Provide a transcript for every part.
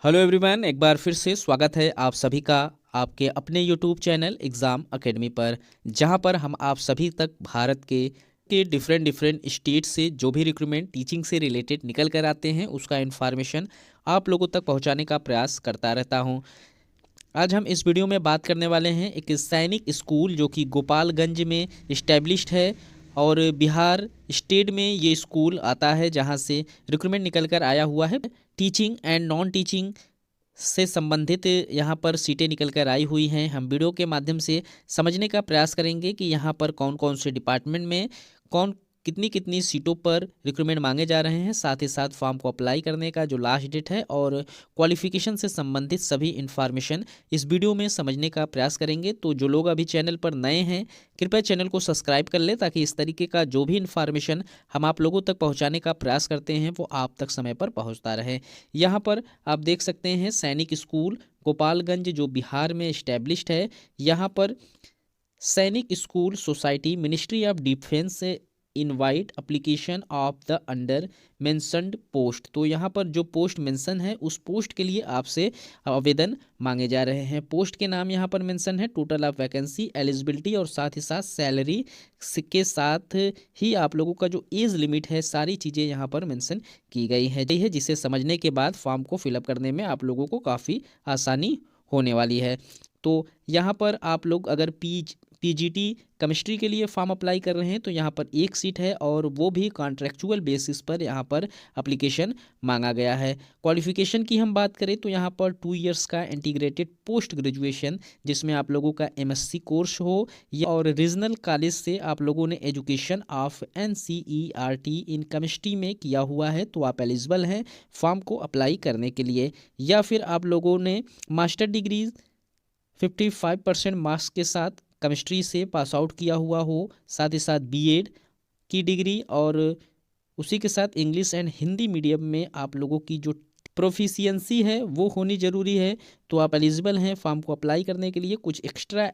Hello everyone, एक बार फिर से स्वागत है आप सभी का आपके अपने यूट्यूब चैनल एग्ज़ाम एकेडमी पर, जहां पर हम आप सभी तक भारत के डिफरेंट डिफरेंट स्टेट से जो भी रिक्रूटमेंट टीचिंग से रिलेटेड निकल कर आते हैं उसका इन्फॉर्मेशन आप लोगों तक पहुंचाने का प्रयास करता रहता हूं। आज हम इस वीडियो में बात करने वाले हैं एक सैनिक स्कूल जो कि गोपालगंज में इस्टेब्लिश्ड है और बिहार स्टेट में ये स्कूल आता है, जहां से रिक्रूटमेंट निकल कर आया हुआ है। टीचिंग एंड नॉन टीचिंग से संबंधित यहाँ पर सीटें निकल कर आई हुई हैं। हम वीडियो के माध्यम से समझने का प्रयास करेंगे कि यहाँ पर कौन कौन से डिपार्टमेंट में कौन कितनी कितनी सीटों पर रिक्रूटमेंट मांगे जा रहे हैं, साथ ही साथ फॉर्म को अप्लाई करने का जो लास्ट डेट है और क्वालिफिकेशन से संबंधित सभी इन्फॉर्मेशन इस वीडियो में समझने का प्रयास करेंगे। तो जो लोग अभी चैनल पर नए हैं कृपया चैनल को सब्सक्राइब कर लें, ताकि इस तरीके का जो भी इन्फॉर्मेशन हम आप लोगों तक पहुंचाने का प्रयास करते हैं वो आप तक समय पर पहुंचता रहे। यहाँ पर आप देख सकते हैं सैनिक स्कूल गोपालगंज जो बिहार में इस्टेब्लिश्ड है। यहाँ पर Sainik school society ministry of defence से invite application of the under mentioned post. तो यहाँ पर जो पोस्ट मेंशन है उस पोस्ट के लिए आपसे आवेदन मांगे जा रहे हैं। पोस्ट के नाम यहाँ पर मेंशन है, टोटल ऑफ वैकेंसी, एलिजिबिलिटी और साथ ही साथ सैलरी के साथ ही आप लोगों का जो एज लिमिट है, सारी चीज़ें यहाँ पर मेंशन की गई है, जिसे समझने के बाद फॉर्म को फिलअप करने में आप लोगों को काफ़ी आसानी होने वाली है। तो यहाँ पर आप लोग अगर पीजीटी केमिस्ट्री के लिए फॉर्म अप्लाई कर रहे हैं तो यहाँ पर एक सीट है और वो भी कॉन्ट्रेक्चुअल बेसिस पर यहाँ पर एप्लीकेशन मांगा गया है। क्वालिफिकेशन की हम बात करें तो यहाँ पर 2 इयर्स का इंटीग्रेटेड पोस्ट ग्रेजुएशन, जिसमें आप लोगों का एमएससी कोर्स हो या और रीजनल कॉलेज से आप लोगों ने education of NCERT in chemistry में किया हुआ है तो आप एलिजिबल हैं फॉर्म को अप्लाई करने के लिए। या फिर आप लोगों ने मास्टर डिग्री 55% मार्क्स के साथ केमिस्ट्री से पास आउट किया हुआ हो, साथ ही साथ बीएड की डिग्री और उसी के साथ इंग्लिश एंड हिंदी मीडियम में आप लोगों की जो प्रोफिशिएंसी है वो होनी ज़रूरी है, तो आप एलिजिबल हैं फॉर्म को अप्लाई करने के लिए। कुछ एक्स्ट्रा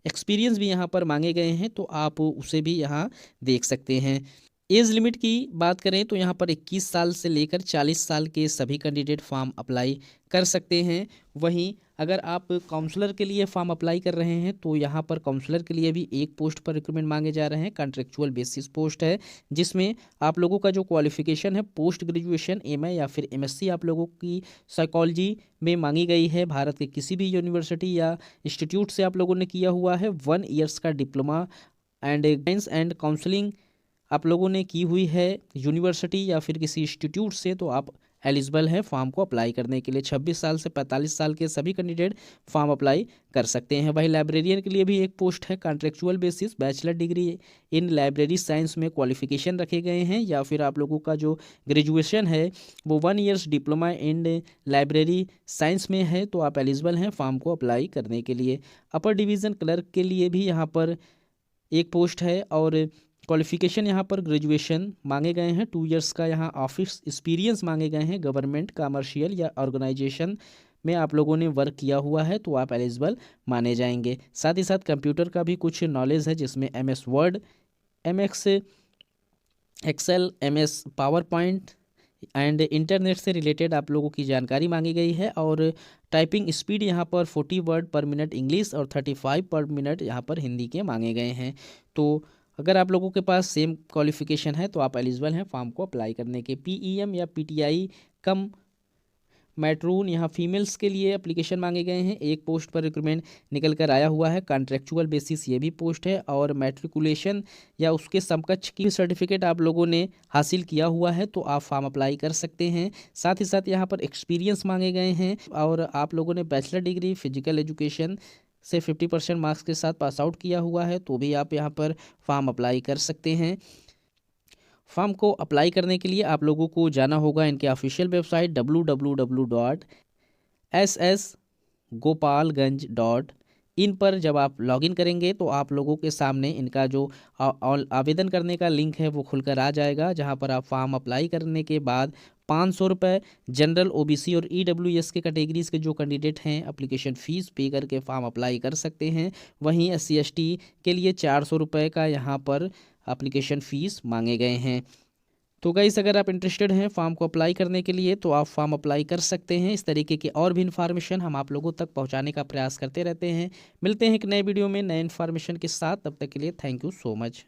एक्सपीरियंस भी यहाँ पर मांगे गए हैं तो आप उसे भी यहाँ देख सकते हैं। एज लिमिट की बात करें तो यहाँ पर 21 साल से लेकर 40 साल के सभी कैंडिडेट फॉर्म अप्लाई कर सकते हैं। वहीं अगर आप काउंसलर के लिए फॉर्म अप्लाई कर रहे हैं तो यहाँ पर काउंसलर के लिए भी एक पोस्ट पर रिक्रूटमेंट मांगे जा रहे हैं। कॉन्ट्रेक्चुअल बेसिस पोस्ट है, जिसमें आप लोगों का जो क्वालिफिकेशन है पोस्ट ग्रेजुएशन एमए या फिर एमएससी आप लोगों की साइकोलॉजी में मांगी गई है। भारत के किसी भी यूनिवर्सिटी या इंस्टीट्यूट से आप लोगों ने किया हुआ है। 1 ईयर्स का diploma and guidance and counselling आप लोगों ने की हुई है यूनिवर्सिटी या फिर किसी इंस्टीट्यूट से, तो आप एलिजिबल है फॉर्म को अप्लाई करने के लिए। 26 साल से 45 साल के सभी कैंडिडेट फॉर्म अप्लाई कर सकते हैं। वही लाइब्रेरियन के लिए भी एक पोस्ट है, contractual basis, bachelor degree in library science में क्वालिफिकेशन रखे गए हैं। या फिर आप लोगों का जो ग्रेजुएशन है वो 1 years diploma in library science में है तो आप एलिजिबल हैं फॉर्म को अप्लाई करने के लिए। अपर डिवीज़न क्लर्क के लिए भी यहाँ पर एक पोस्ट है और क्वालिफिकेशन यहाँ पर ग्रेजुएशन मांगे गए हैं। 2 इयर्स का यहाँ ऑफिस एक्सपीरियंस मांगे गए हैं। गवर्नमेंट, कमर्शियल या ऑर्गेनाइजेशन में आप लोगों ने वर्क किया हुआ है तो आप एलिजिबल माने जाएंगे। साथ ही साथ कंप्यूटर का भी कुछ नॉलेज है, जिसमें MS Word, MS Excel, MS PowerPoint and internet से रिलेटेड आप लोगों की जानकारी मांगी गई है। और टाइपिंग स्पीड यहाँ पर 40 वर्ड पर मिनट इंग्लिश और 35 पर मिनट यहाँ पर हिंदी के मांगे गए हैं। तो अगर आप लोगों के पास सेम क्वालिफिकेशन है तो आप एलिजिबल हैं फॉर्म को अप्लाई करने के। पीईएम या पीटीआई कम मैट्रून यहाँ फीमेल्स के लिए एप्लीकेशन मांगे गए हैं। एक पोस्ट पर रिक्रूटमेंट निकल कर आया हुआ है, कॉन्ट्रेक्चुअल बेसिस ये भी पोस्ट है। और मैट्रिकुलेशन या उसके समकक्ष की सर्टिफिकेट आप लोगों ने हासिल किया हुआ है तो आप फॉर्म अप्लाई कर सकते हैं। साथ ही साथ यहाँ पर एक्सपीरियंस मांगे गए हैं और आप लोगों ने बैचलर डिग्री फिजिकल एजुकेशन से 50% मार्क्स के साथ पास आउट किया हुआ है तो भी आप यहाँ पर फॉर्म अप्लाई कर सकते हैं। फॉर्म को अप्लाई करने के लिए आप लोगों को जाना होगा इनके ऑफिशियल वेबसाइट www.ssgopalganj.in पर। जब आप लॉगिन करेंगे तो आप लोगों के सामने इनका जो आवेदन करने का लिंक है वो खुलकर आ जाएगा, जहां पर आप फॉर्म अप्लाई करने के बाद 500 रुपये जनरल, ओबीसी और ईडब्ल्यूएस के कैटेगरीज के जो कैंडिडेट हैं एप्लीकेशन फ़ीस पे करके फॉर्म अप्लाई कर सकते हैं। वहीं एससी एसटी के लिए 400 रुपये का यहाँ पर एप्लीकेशन फ़ीस मांगे गए हैं। तो गाइस अगर आप इंटरेस्टेड हैं फॉर्म को अप्लाई करने के लिए तो आप फॉर्म अप्लाई कर सकते हैं। इस तरीके की और भी इन्फॉर्मेशन हम आप लोगों तक पहुंचाने का प्रयास करते रहते हैं। मिलते हैं एक नए वीडियो में नए इन्फॉर्मेशन के साथ, तब तक के लिए थैंक यू सो मच।